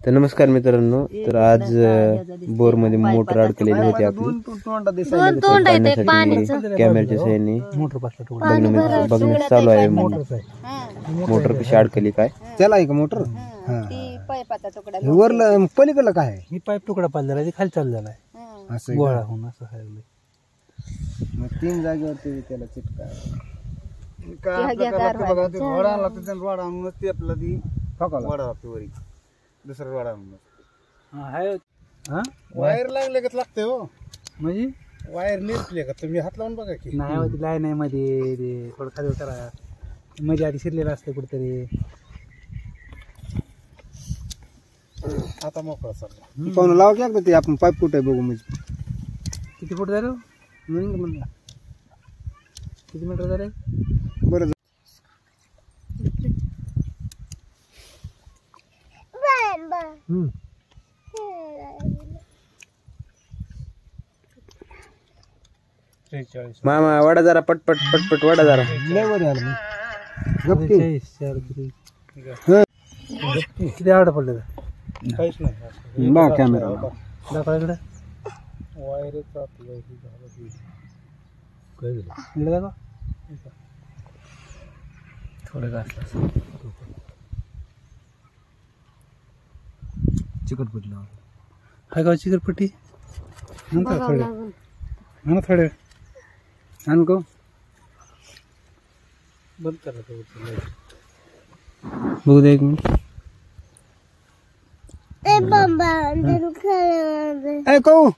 तर नमस्कार मित्रांनो, तर आज बोर मध्ये मोटर अडकलेली होती आपली कॅमेऱ्याच्या साह्याने बघण्यास चालू आहे मोटर कशी अडकली काय त्याला आहे का मोटर वरलं पलीकडलं काय ही पाईप तुकडा पाडलेला आहे खाली चाललेला आहे असं गोळा होऊन असं आहे मग 3 जागेवरती त्याला चिटका वायर लागले का लागते हो म्हणजे वायर नेसले का तुम्ही हात लावून बघा की नाही होती लाय नाही मध्ये ते थोडं खाली करा मध्ये आधी शिरलेलं असतं कुठेतरी आता मोकळा चालला पाहुणं लावा की एकदा ते आपण पाईप कुठे बघू म्हणजे किती फूट झालं म्हणलं किती मीटर झाले बरं मामा वडा जरा पटपट पटपट वडा जरा लय वर आलं किती आवड पडलं काहीच नाही बा कॅमेरा दाखवा इकडे दाखवा थोडं घासलं चिकटपट्टी हाय गाव चिकटपट्टी नंतर थोडे म्हणा थोडे आणको बंद करा बघू दे एक मिनिट ए कहू